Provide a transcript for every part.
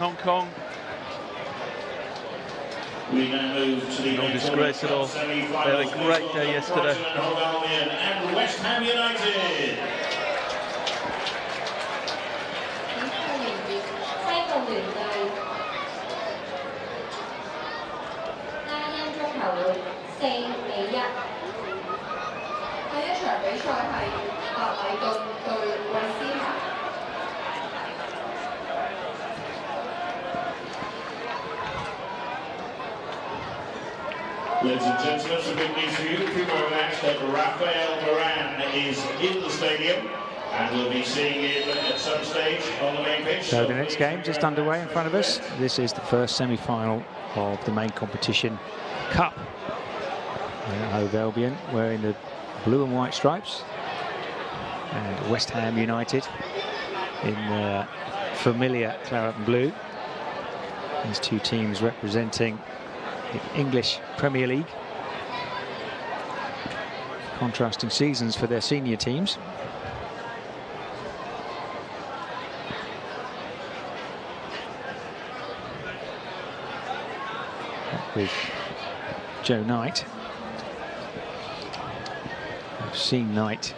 Hong Kong. We now move to the no disgrace at all. They had a great day yesterday. Hove, Albion and West Ham United. Ladies and gentlemen, some big news for you. People announced that Rafael Varane is in the stadium and we'll be seeing him at some stage on the main pitch. So the next game just underway in front of us. This is the first semi-final of the main competition cup. Hove Albion wearing the blue and white stripes, and West Ham United in their familiar claret and blue. These two teams representing the English Premier League. Contrasting seasons for their senior teams. With Joe Knight. I've seen Knight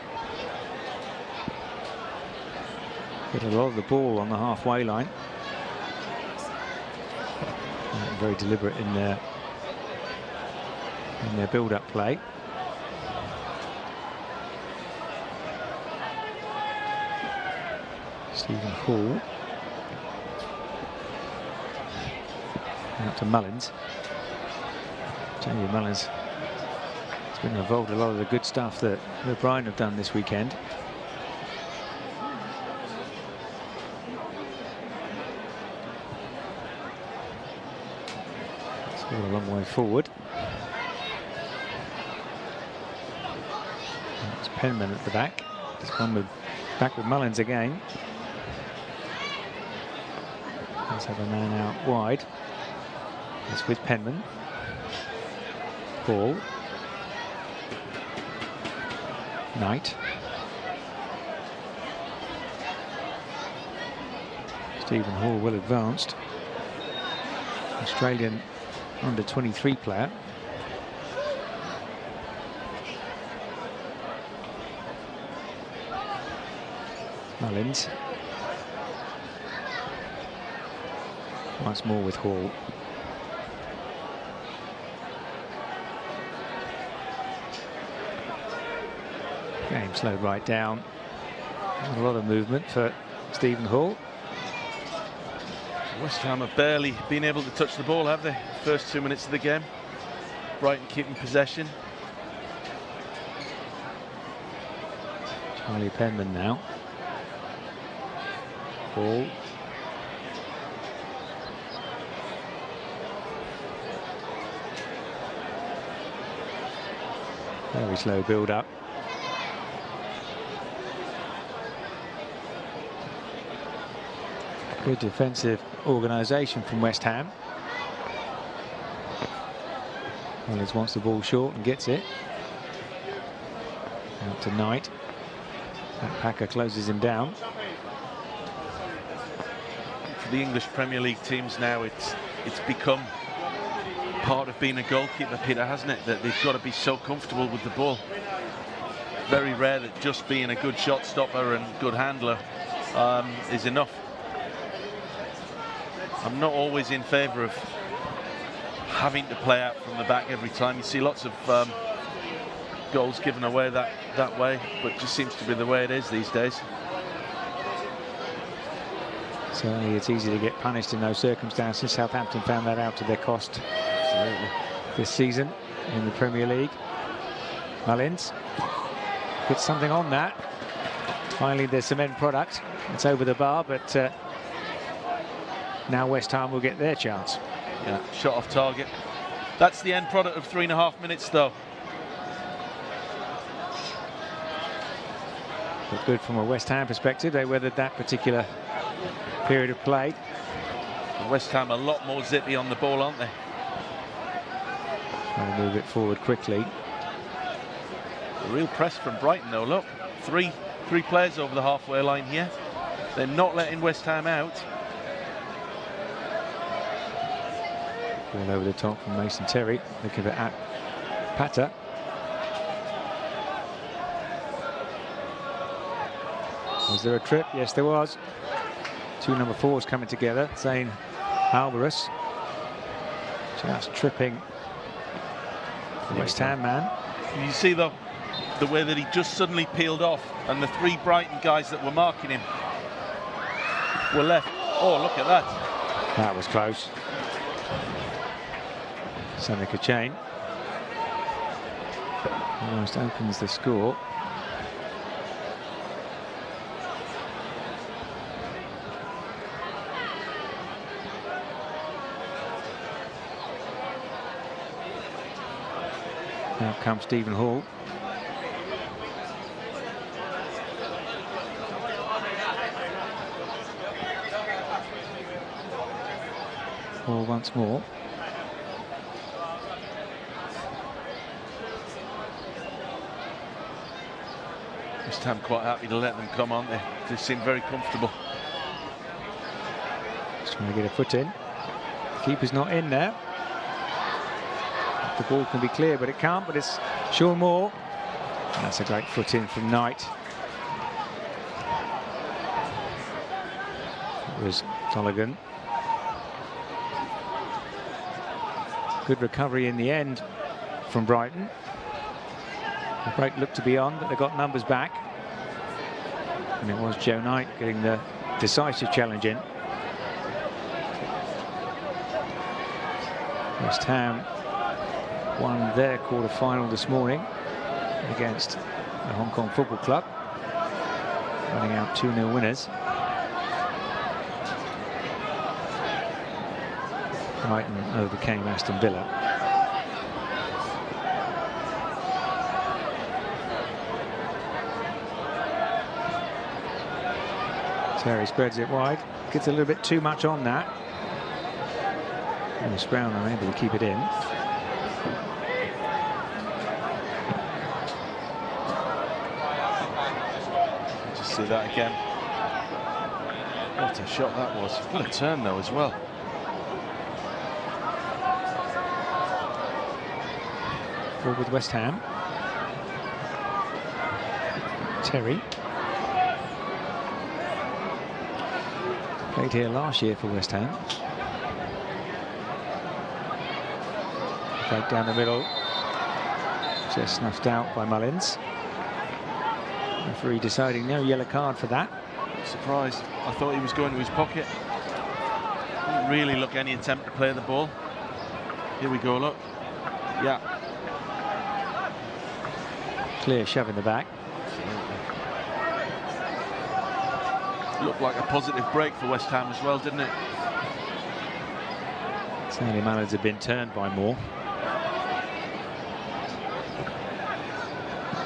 get a lot of the ball on the halfway line. Very deliberate in their build-up play. Stephen Hall. Out to Mullins. Jamie Mullins has been involved in a lot of the good stuff that Brighton have done this weekend. It's got a long way forward. It's Penman at the back. It's gone back with Mullins again. Let's have a man out wide. It's with Penman. Ball. Knight. Stephen Hall well advanced. Australian under-23 player. Mullins. Once more with Hall. Game slowed right down. Not a lot of movement for Stephen Hall. West Ham have barely been able to touch the ball, have they? First 2 minutes of the game. Brighton keeping possession. Charlie Penman now. Ball. Very slow build-up. Good defensive organisation from West Ham. Mullins wants the ball short and gets it. Out to Knight. That Packer closes him down. For the English Premier League teams now, it's become part of being a goalkeeper, Peter, hasn't it? That they've got to be so comfortable with the ball. Very rare that just being a good shot stopper and good handler is enough. I'm not always in favour of having to play out from the back every time. You see lots of goals given away that way, but it just seems to be the way it is these days. Certainly it's easy to get punished in those circumstances. Southampton found that out to their cost. Absolutely. This season in the Premier League. Mullins gets something on that. Finally there's some end product. It's over the bar, but now West Ham will get their chance. Yeah, shot off target. That's the end product of 3.5 minutes, though. But good from a West Ham perspective. They weathered that particular period of play. And West Ham a lot more zippy on the ball, aren't they? Trying to move it forward quickly. A real press from Brighton, though. Look, three players over the halfway line here. They're not letting West Ham out. Ball over the top from Mason Terry. Looking at Pata. Was there a trip? Yes, there was. Two number 4s coming together. Zane Alvarez just tripping the West Ham man. You see the way that he just suddenly peeled off, and the 3 Brighton guys that were marking him were left. Oh, look at that. That was close. Seneca Chain almost opens the score. Now comes Stephen Hall. Hall once more. West Ham quite happy to let them come, aren't they? They seem very comfortable. Just trying to get a foot in. Keeper's not in there. The ball can be clear, but it can't. But it's Sean Moore. And that's a great foot in from Knight. It was Tolligan. Good recovery in the end from Brighton. The break looked to be on, but they got numbers back. And it was Joe Knight getting the decisive challenge in. West Ham won their quarter-final this morning against the Hong Kong Football Club, running out 2-0 winners. Brighton overcame Aston Villa. Terry spreads it wide, gets a little bit too much on that. And Brown unable to keep it in. Just see that again. What a shot that was. What a turn though as well. Ball with West Ham. Terry. Played here last year for West Ham. Break down the middle. Just snuffed out by Mullins. Referee deciding no yellow card for that. Surprised. I thought he was going to his pocket. Didn't really look any attempt to play the ball. Here we go, look. Yeah. Clear shove in the back. Looked like a positive break for West Ham as well, didn't it? Sandy Mullins had been turned by Moore.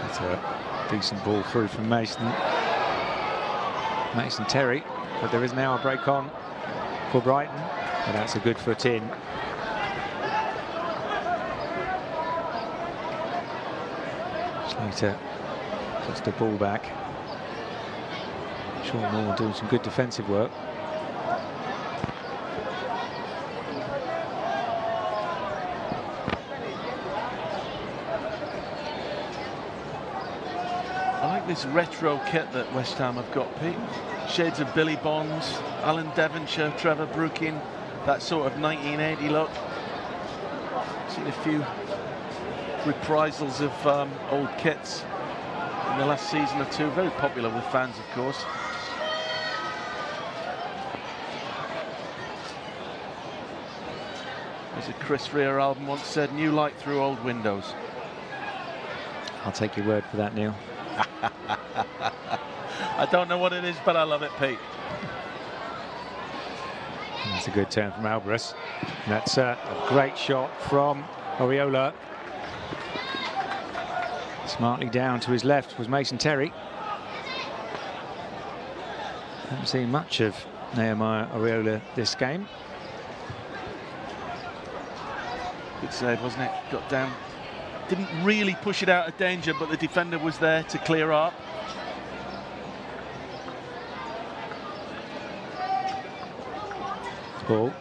That's a decent ball through from Mason Terry, but there is now a break on for Brighton, and that's a good foot in. Slater puts the ball back. Sean Moore doing some good defensive work. I like this retro kit that West Ham have got, Pete. Shades of Billy Bonds, Alan Devonshire, Trevor Brooking, that sort of 1980 look. Seen a few reprisals of old kits in the last season or two. Very popular with fans, of course. As a Chris Rea album once said, new light through old windows. I'll take your word for that, Neil. I don't know what it is, but I love it, Pete. That's a good turn from Alvarez. And that's a great shot from Oriola. Smartly down to his left was Mason Terry. Haven't seen much of Nehemiah Oriola this game. Good save, wasn't it? Got down. Didn't really push it out of danger, but the defender was there to clear up. Ball.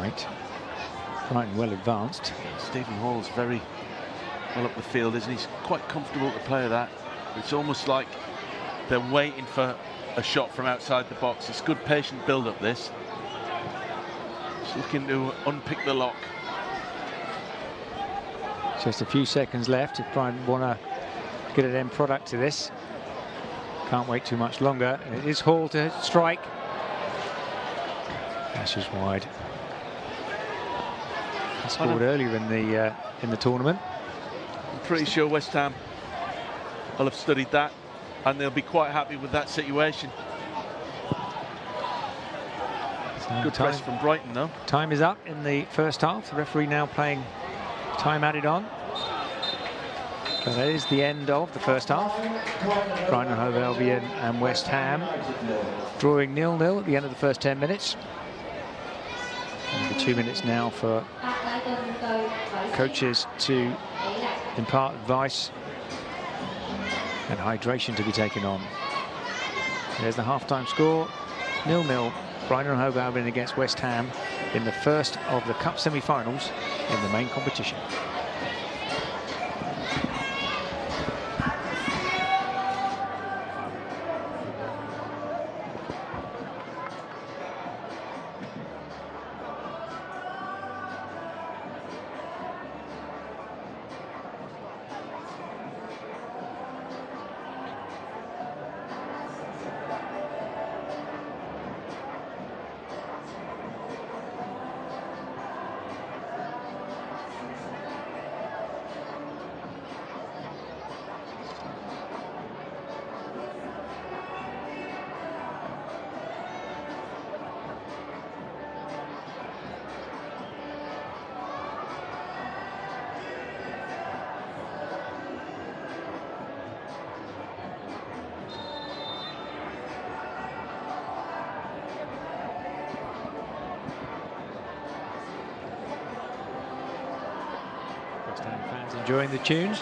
right. Brighton well advanced. Stephen Hall's very well up the field, isn't he? He's quite comfortable to play that. It's almost like they're waiting for a shot from outside the box. It's good patient build-up, this. Just looking to unpick the lock. Just a few seconds left if Brighton want to get an end product to this. Can't wait too much longer. It is Hall to strike. That's just wide. He scored earlier in the tournament. I'm pretty sure West Ham will have studied that, and they'll be quite happy with that situation. So good press from Brighton, though. Time is up in the first half. The referee now playing time added on. So that is the end of the first half. Brighton, Hove Albion and West Ham drawing 0-0 at the end of the first 10 minutes. And 2 minutes now for coaches to impart advice and hydration to be taken on. There's the half-time score, 0-0. Brighton and Hove Albion against West Ham in the first of the Cup semi-finals in the main competition. Enjoying the tunes.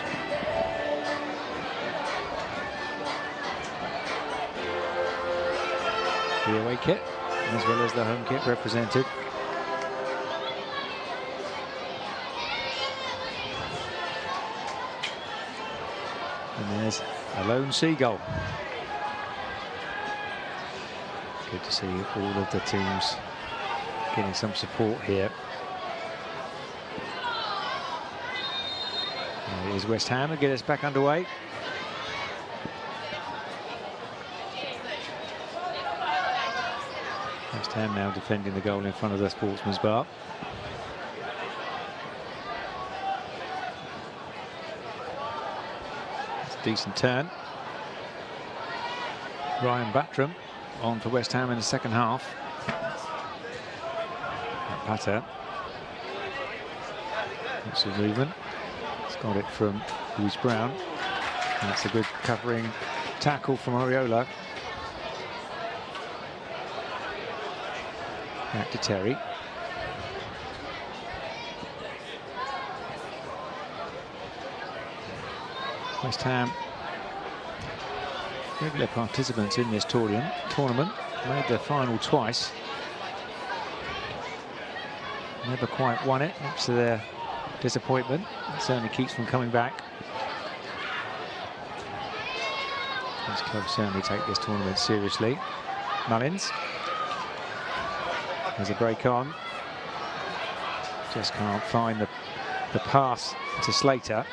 The away kit, as well as the home kit represented. And there's a lone seagull. Good to see all of the teams getting some support here. Here's West Ham to get us back underway. West Ham now defending the goal in front of the sportsman's bar. It's a decent turn. Ryan Battram on for West Ham in the second half. Patter. Lots of movement. Got it from Lewis Brown. And that's a good covering tackle from Oriola. Back to Terry. West Ham, regular participants in this tournament, made the final twice. Never quite won it, much to their disappointment. It certainly keeps them coming back. These clubs certainly take this tournament seriously. Mullins. There's a break on. Just can't find the pass to Slater.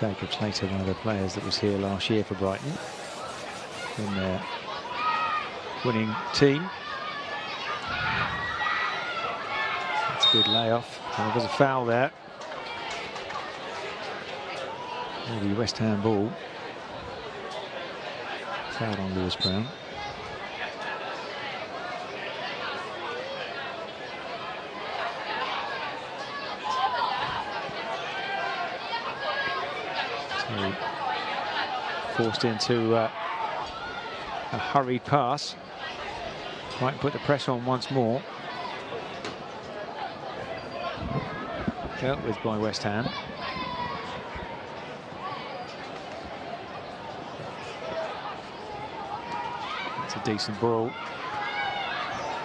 Jacob Slater, one of the players that was here last year for Brighton in their winning team. That's a good layoff. There was a foul there. The West Ham ball. Foul on Lewis Brown. So forced into a hurried pass. Might put the pressure on once more. Dealt with by West Ham. It's a decent ball.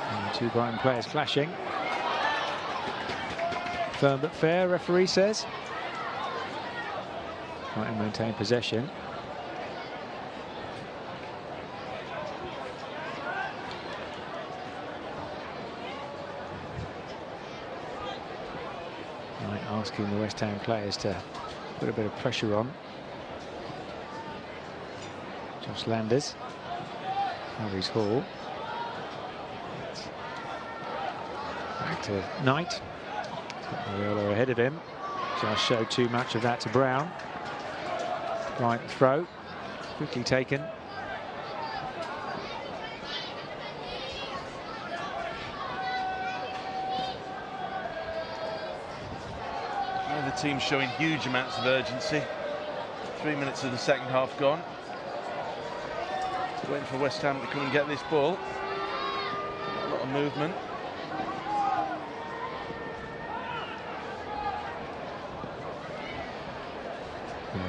And two Brighton players clashing. Firm but fair, referee says. Brighton maintain possession. Right, asking the West Ham players to put a bit of pressure on. Josh Landers. Harry's Hall. Back to Knight. Ariola ahead of him. Just showed too much of that to Brown. Right throw. Quickly taken. Now the team's showing huge amounts of urgency. 3 minutes of the second half gone. Waiting for West Ham to come and get this ball. A lot of movement.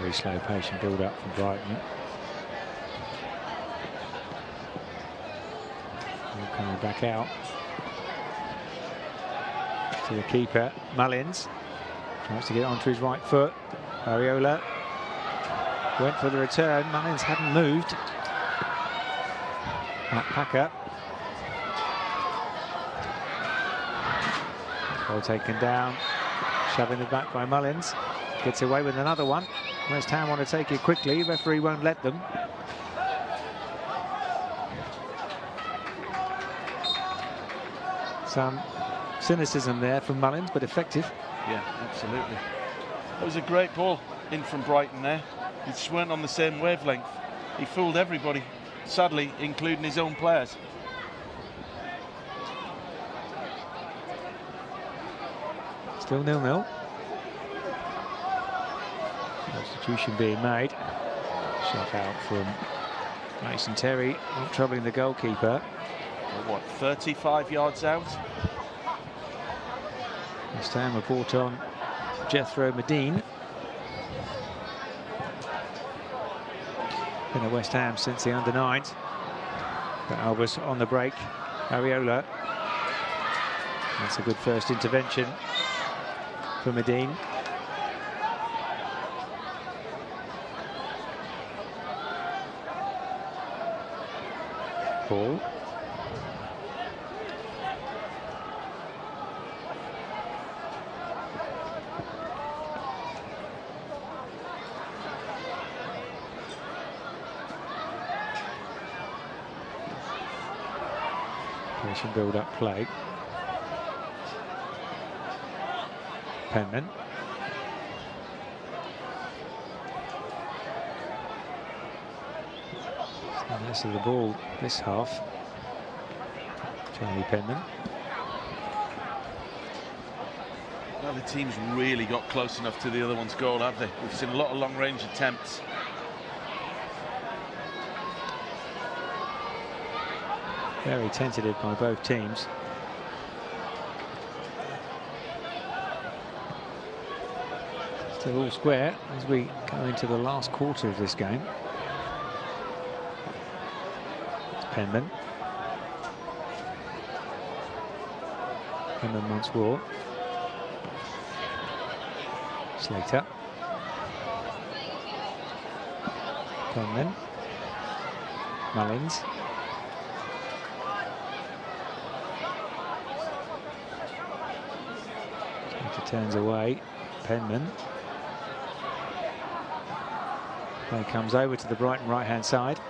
Very slow, patient build-up from Brighton. All coming back out to the keeper, Mullins. Tries to get onto his right foot. Ariola went for the return. Mullins hadn't moved. Matt Packer. Ball taken down. Shoving it back by Mullins. Gets away with another one. West Ham want to take it quickly. Referee won't let them. Some cynicism there from Mullins, but effective. Yeah, absolutely. It was a great ball in from Brighton there. He just weren't on the same wavelength. He fooled everybody, sadly, including his own players. Still 0-0. Substitution being made. Shot out from Mason Terry, not troubling the goalkeeper. Well, what, 35 yards out? West Ham report on Jethro Medine. Been at West Ham since the under-9s. But Albus on the break. Ariola. That's a good first intervention for Medine. Ball. Some build-up play. Penman. And less of the ball this half. Charlie Penman. Well, the team's really got close enough to the other one's goal, have they? We've seen a lot of long-range attempts. Very tentative by both teams. Still all square as we go into the last quarter of this game. It's Penman. Penman once more. Slater. Penman. Mullins. Turns away. Penman. Play comes over to the Brighton right-hand side.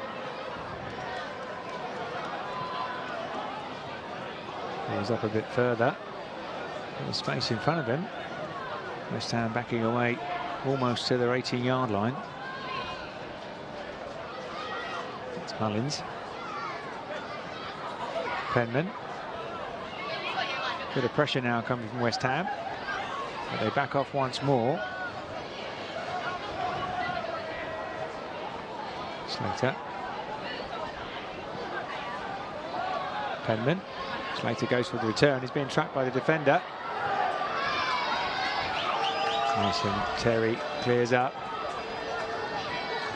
Goes up a bit further. There's space in front of him. West Ham backing away almost to their 18-yard line. It's Mullins. Penman. Bit of pressure now coming from West Ham. But they back off once more. Slater. Penman. Slater goes for the return. He's being trapped by the defender. Mason Terry clears up.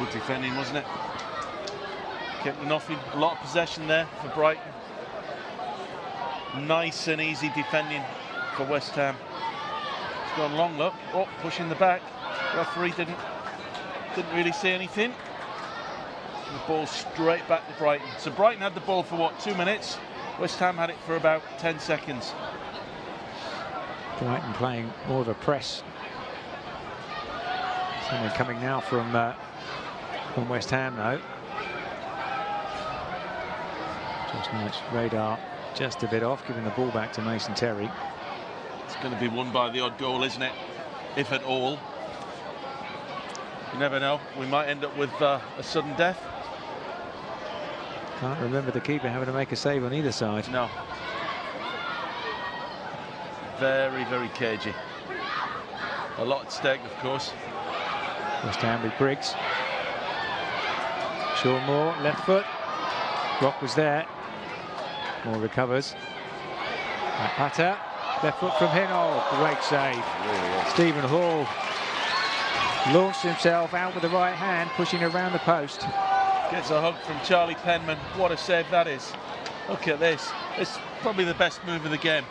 Good defending, wasn't it? Kept nothing. A lot of possession there for Brighton. Nice and easy defending for West Ham. It's gone long, look. Oh, pushing the back. Referee didn't really see anything. The ball straight back to Brighton. So Brighton had the ball for what, 2 minutes? West Ham had it for about 10 seconds. Brighton playing more of a press. Something coming now from West Ham though. Just nice radar, just a bit off, giving the ball back to Mason Terry. It's going to be won by the odd goal, isn't it? If at all. You never know. We might end up with a sudden death. Can't remember the keeper having to make a save on either side. No. Very, very cagey. A lot at stake, of course. West Ham with Briggs. Sean Moore, left foot. Block was there. Moore recovers. Patter, left foot from him. Oh, great save. Really, Stephen Hall launched himself out with the right hand, pushing around the post. Gets a hug from Charlie Penman. What a save that is. Look at this. It's probably the best move of the game.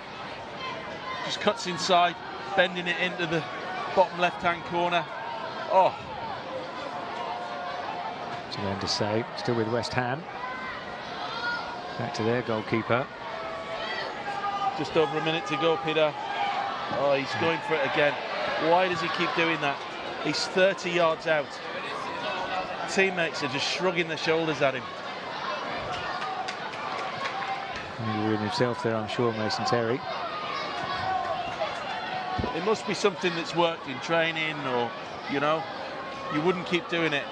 Just cuts inside, bending it into the bottom left-hand corner. Oh. Tremendous save, still with West Ham. Back to their goalkeeper. Just over a minute to go, Peter. Oh, he's going for it again. Why does he keep doing that? He's 30 yards out. Teammates are just shrugging their shoulders at him. Angry with himself there, I'm sure, Mason Terry. It must be something that's worked in training, or, you know, you wouldn't keep doing it.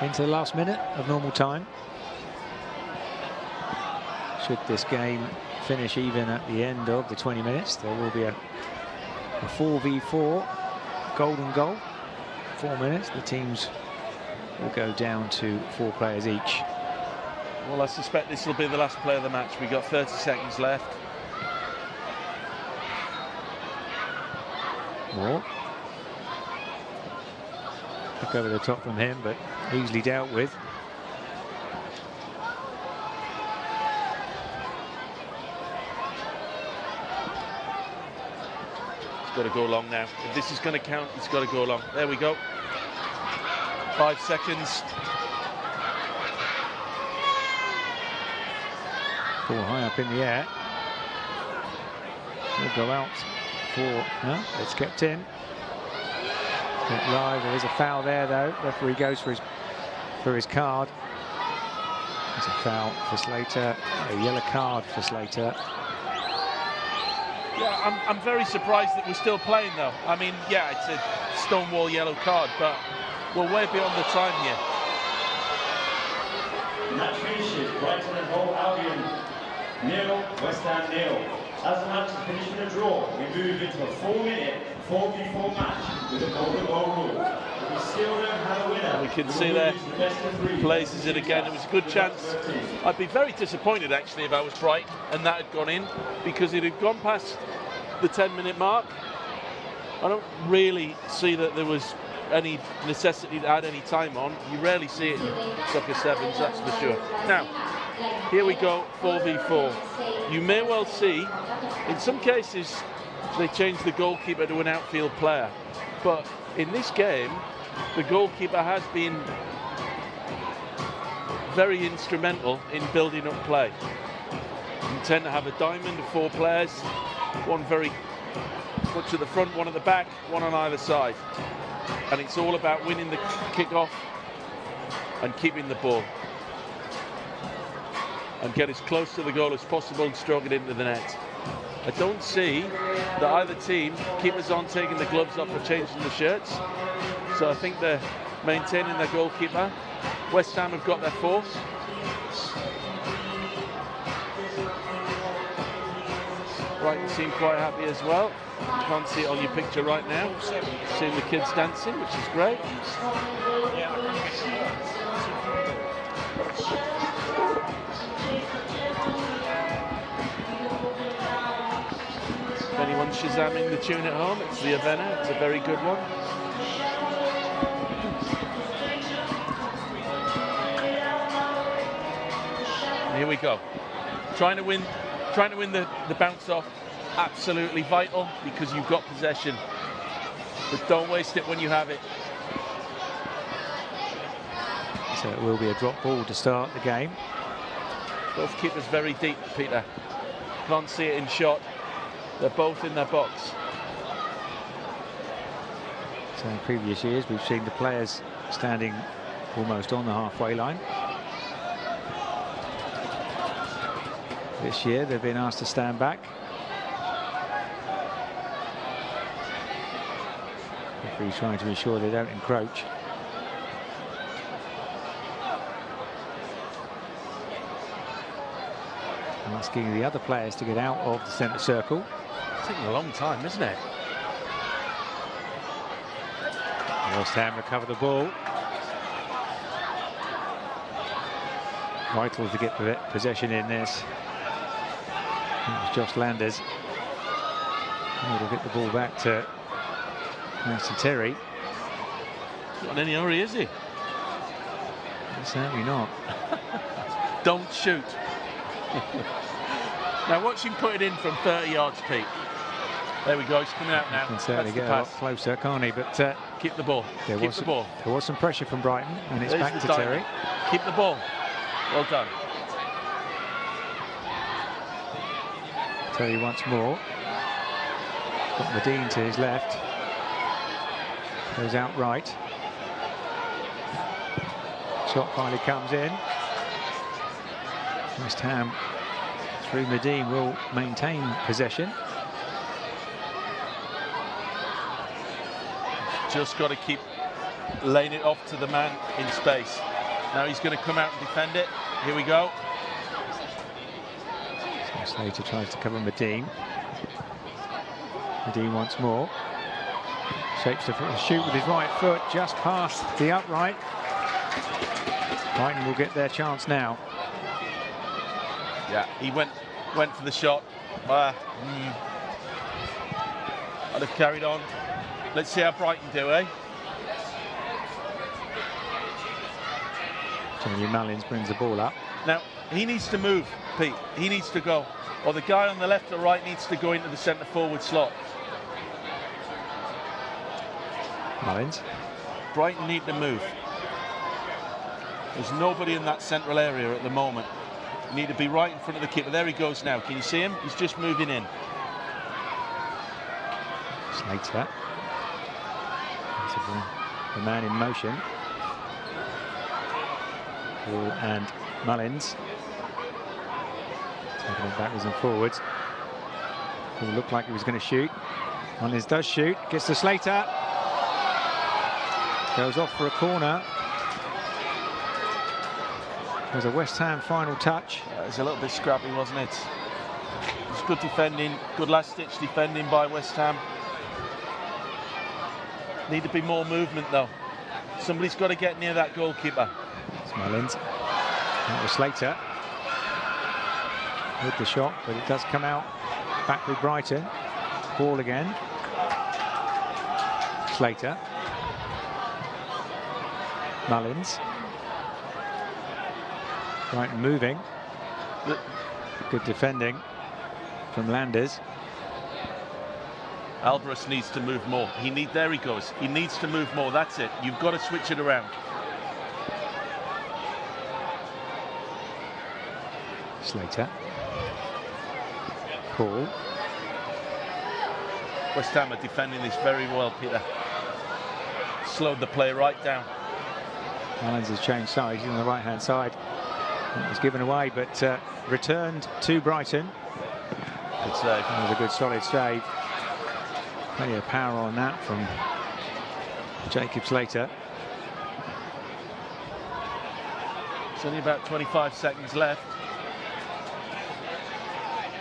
Into the last minute of normal time. Should this game finish even at the end of the 20 minutes, there will be a 4v4 golden goal. 4 minutes, the teams will go down to 4 players each. Well, I suspect this will be the last play of the match. We've got 30 seconds left. Moore. Look over the top from him, but easily dealt with. It's got to go long now. If this is going to count, it's got to go long. There we go. 5 seconds. Ball high up in the air. Will go out for, no, it's kept in. Kept live. There is a foul there though. Referee goes for his card. There's a foul for Slater. A yellow card for Slater. Yeah, I'm very surprised that we're still playing though. I mean, yeah, it's a stonewall yellow card, but we're way beyond the time here. Match finishes. Brighton and Hove Albion 0, West Ham 0. As the match is finished in a draw, we move into a 4-minute 4v4 match with a golden goal rule. We still don't have a winner. We can see there, places it again. It was a good chance. I'd be very disappointed actually if I was Brighton and that had gone in, because it had gone past the 10-minute mark. I don't really see that there was any necessity to add any time on. You rarely see it in soccer sevens, that's for sure. Now, here we go, 4v4. You may well see, in some cases, they change the goalkeeper to an outfield player. But in this game, the goalkeeper has been very instrumental in building up play. You tend to have a diamond of 4 players, one very much at the front, one at the back, one on either side. And it's all about winning the kick-off and keeping the ball. And get as close to the goal as possible and stroke it into the net. I don't see that either team, keepers on taking the gloves off or changing the shirts. So I think they're maintaining their goalkeeper. West Ham have got their force. Brighton seem quite happy as well. You can't see it on your picture right now. Seeing the kids dancing, which is great. If anyone's shazamming the tune at home, it's the Avena. It's a very good one. we go. Trying to win the bounce off. Absolutely vital because you've got possession. But don't waste it when you have it. So it will be a drop ball to start the game. Both keepers very deep, Peter. Can't see it in shot. They're both in their box. So in previous years, we've seen the players standing almost on the halfway line. This year, they've been asked to stand back. Referee trying to ensure they don't encroach. Asking the other players to get out of the centre circle. It's taking a long time, isn't it? West Ham recover the ball. Vital to get the possession in this. It was Josh Landers. We'll get the ball back to Mason Terry. Not in any hurry, is he? Certainly not. Don't shoot. Now watch him put it in from 30 yards, Pete. There we go, he's coming out now. He can certainly get a lot closer, can't he? But keep the ball. Keep the ball. There was some pressure from Brighton, and it's back to Terry. Keep the ball. Well done. Terry once more. Got Medine to his left. Goes out right. Shot finally comes in. West Ham through Medine will maintain possession. Just got to keep laying it off to the man in space. Now he's going to come out and defend it. Here we go. So Slater tries to cover Medine. Medine once more. Shapes the shoot with his right foot just past the upright. Brighton will get their chance now. Yeah, he went for the shot. I'd have carried on. Let's see how Brighton do, eh? Jamie Mullins brings the ball up. Now, he needs to move, Pete. He needs to go. Or the guy on the left or right needs to go into the centre forward slot. Mullins. Brighton need to move. There's nobody in that central area at the moment. You need to be right in front of the keeper. There he goes now. Can you see him? He's just moving in. Slater. The man in motion. Ball and Mullins. Taking it backwards and forwards. It looked like he was going to shoot. Mullins does shoot. Gets to Slater. Goes off for a corner. There's a West Ham final touch. It was a little bit scrappy, wasn't it? It was good defending, good last-ditch defending by West Ham. Need to be more movement, though. Somebody's got to get near that goalkeeper. It's Mullins. That was Slater with the shot, but it does come out back with Brighton. Ball again. Slater. Mullins. Brighton moving. Good defending from Landers. Alvarez needs to move more. There he goes. He needs to move more. That's it. You've got to switch it around. Slater. Paul. West Ham are defending this very well, Peter. Slowed the play right down. Mullins has changed sides. He's on the right-hand side. It was given away, but returned to Brighton. Good save. That was a good, solid save. Plenty of power on that from Jacob Slater. It's only about 25 seconds left.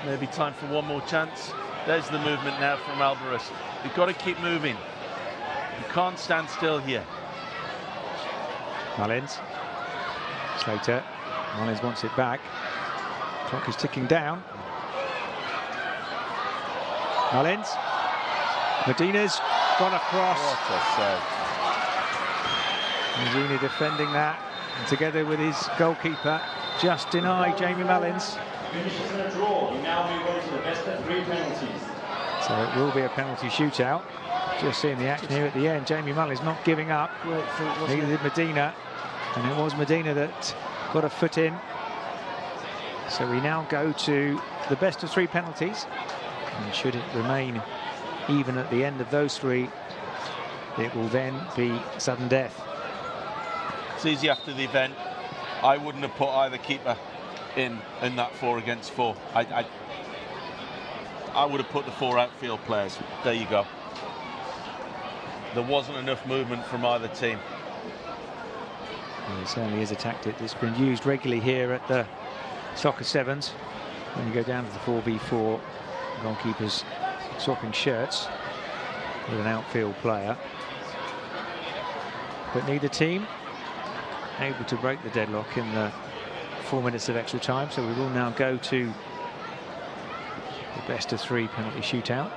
Maybe time for one more chance. There's the movement now from Alvarez. You've got to keep moving. You can't stand still here. Mullins. Slater. Mullins wants it back. Clock is ticking down. Mullins. Medina's gone across. What a save. Medina defending that. And together with his goalkeeper, just denied Jamie Mullins. Finishes in a draw. We now move on to the best of 3 penalties. So it will be a penalty shootout. Just seeing the action here at the end. Jamie Mullins not giving up. Neither did Medina. And it was Medina that got a foot in. So we now go to the best of 3 penalties. And should it remain even at the end of those 3, it will then be sudden death. It's easy after the event. I wouldn't have put either keeper in that 4 against 4. I would have put the 4 outfield players. There you go. There wasn't enough movement from either team. Well, it certainly is a tactic that's been used regularly here at the Soccer Sevens. When you go down to the 4v4, goalkeepers swapping shirts with an outfield player. But neither team able to break the deadlock in the 4 minutes of extra time. So we will now go to the best of 3 penalty shootout.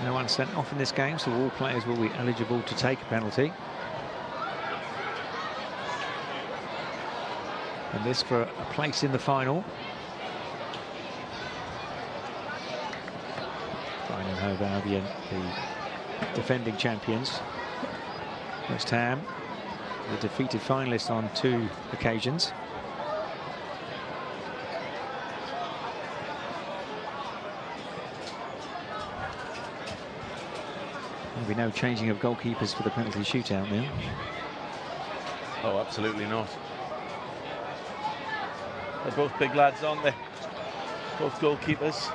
No one sent off in this game, so all players will be eligible to take a penalty. And this for a place in the final. Brighton and Hove Albion, the defending champions. West Ham, the defeated finalists on 2 occasions. There'll be no changing of goalkeepers for the penalty shootout now. Oh, absolutely not. They're both big lads, aren't they? Both goalkeepers.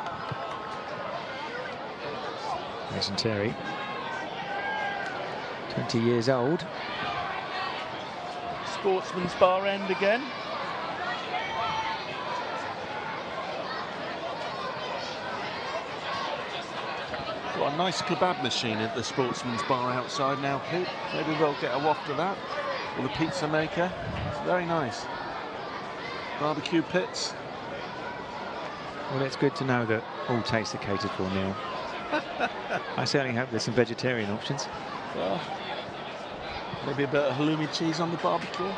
Mason Terry, 20 years old. Sportsman's bar end again. Got a nice kebab machine at the Sportsman's bar outside now, Pete. Maybe we'll get a waft of that. Or the pizza maker. It's very nice. Barbecue pits. Well, it's good to know that all tastes are catered for, Neil. I certainly hope there's some vegetarian options. Well, maybe a bit of halloumi cheese on the barbecue.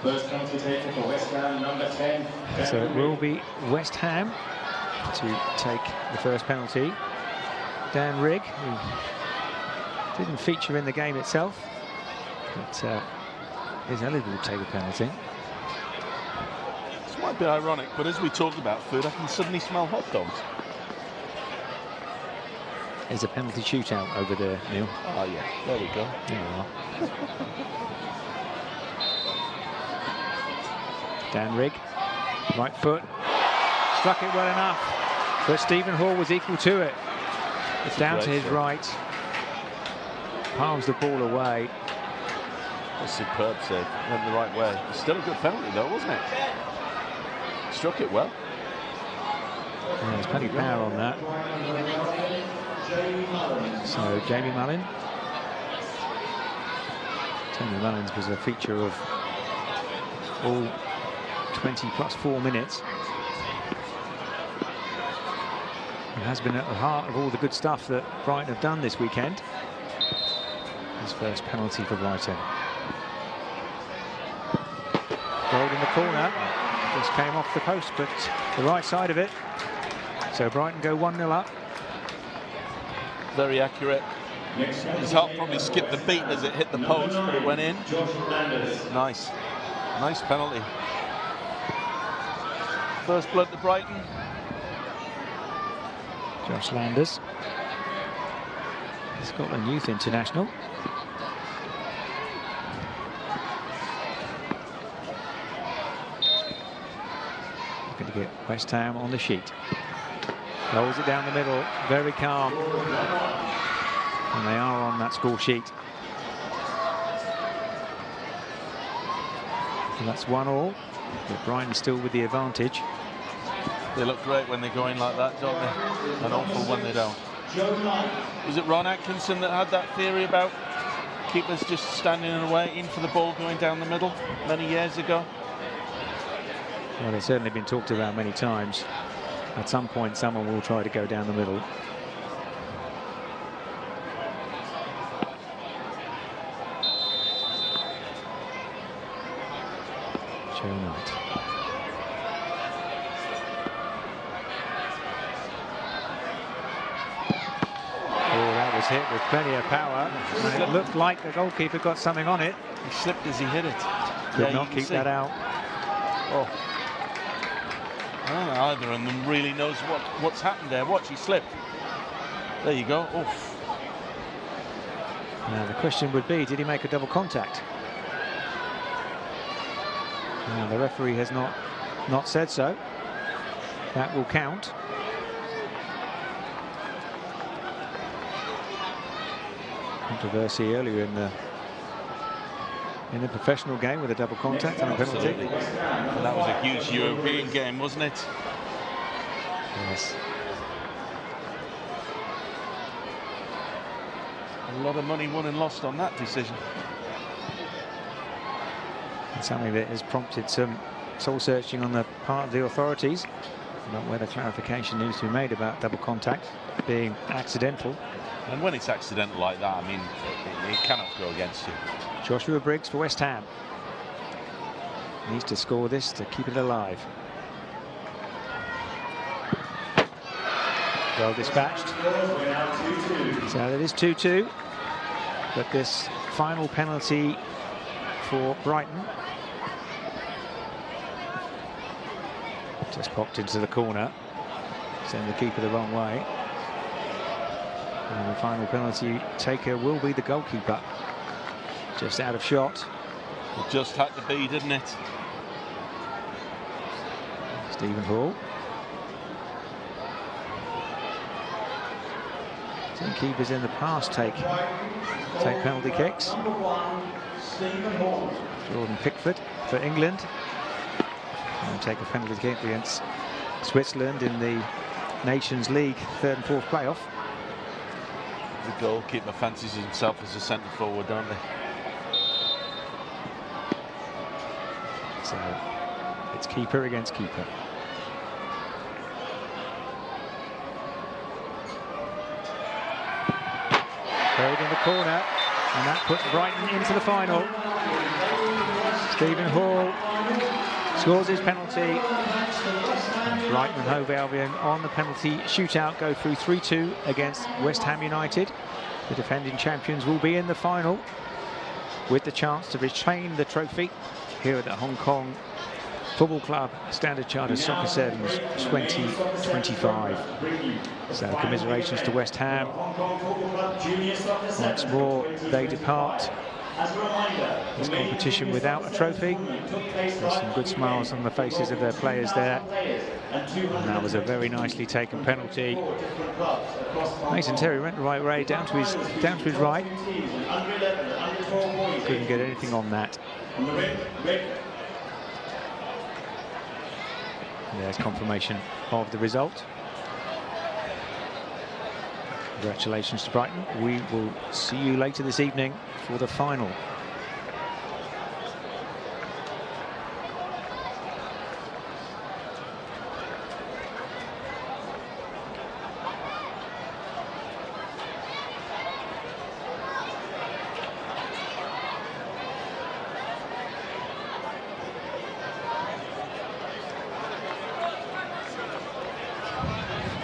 First penalty taken for West Ham, number 10. So it will be West Ham to take the first penalty. Dan Rigg, who didn't feature in the game itself, but is eligible to take a penalty. This might be ironic, but as we talked about food, I can suddenly smell hot dogs. There's a penalty shootout over there, Neil. Oh yeah, there we go. There you are. Dan Rigg, right foot, struck it well enough, but Stephen Hall was equal to it. It's down to his right, palms the ball away. A superb save, went the right way. It's still a good penalty though, wasn't it? Struck it well. Yeah, there's plenty of power on that. So Jamie Mullins. Jamie Mullins was a feature of all 20 plus 4 minutes. It has been at the heart of all the good stuff that Brighton have done this weekend. His first penalty for Brighton. Goal in the corner. Just came off the post, but the right side of it. So Brighton go 1-0 up. Very accurate. His heart probably skipped the beat as it hit the post, but it went in. Nice. Nice penalty. First blood to Brighton. Josh Landers, Scotland Youth International. Looking to get West Ham on the sheet. Rolls it down the middle, very calm. And they are on that score sheet. And that's 1-all, but Brighton still with the advantage. They look great when they go in like that, don't they? And awful when they don't. Was it Ron Atkinson that had that theory about keepers just standing and waiting for the ball going down the middle many years ago? Well, it's certainly been talked about many times. At some point, someone will try to go down the middle. Phil Knight. Oh, that was hit with plenty of power. And it looked like the goalkeeper got something on it. He slipped as he hit it. Could not keep that out. Oh. I don't know, either of them really knows what's happened there. Watch, he slipped. There you go. Oof. Now the question would be, did he make a double contact? Now the referee has not said so. That will count. Controversy earlier in the professional game with a double contact and a penalty. And that was a huge European game, wasn't it? Yes. A lot of money won and lost on that decision. It's something that has prompted some soul searching on the part of the authorities about whether clarification needs to be made about double contact being accidental. And when it's accidental like that, I mean, it cannot go against you. Joshua Briggs for West Ham. Needs to score this to keep it alive. Well dispatched. So it is 2-2. But this final penalty for Brighton just popped into the corner. Send the keeper the wrong way. And the final penalty taker will be the goalkeeper. Just out of shot. It just had to be, didn't it? Stephen Hall. Some keepers in the past take penalty kicks. Jordan Pickford for England. And take a penalty kick against Switzerland in the Nations League third and fourth playoff. The goalkeeper fancies himself as a centre forward, don't they? So it's keeper against keeper. Buried in the corner, and that puts Brighton into the final. Stephen Hall scores his penalty. And Brighton and Hove Albion on the penalty shootout go through 3-2 against West Ham United. The defending champions will be in the final with the chance to retain the trophy here at the Hong Kong Football Club Standard Chartered Soccer Sevens 2025. So commiserations to West Ham. Once more they depart this competition without a trophy. There's some good smiles on the faces of their players there. And that was a very nicely taken penalty. Mason Terry went the right way down to his right. Couldn't get anything on that. There's confirmation of the result. Congratulations to Brighton. We will see you later this evening for the final.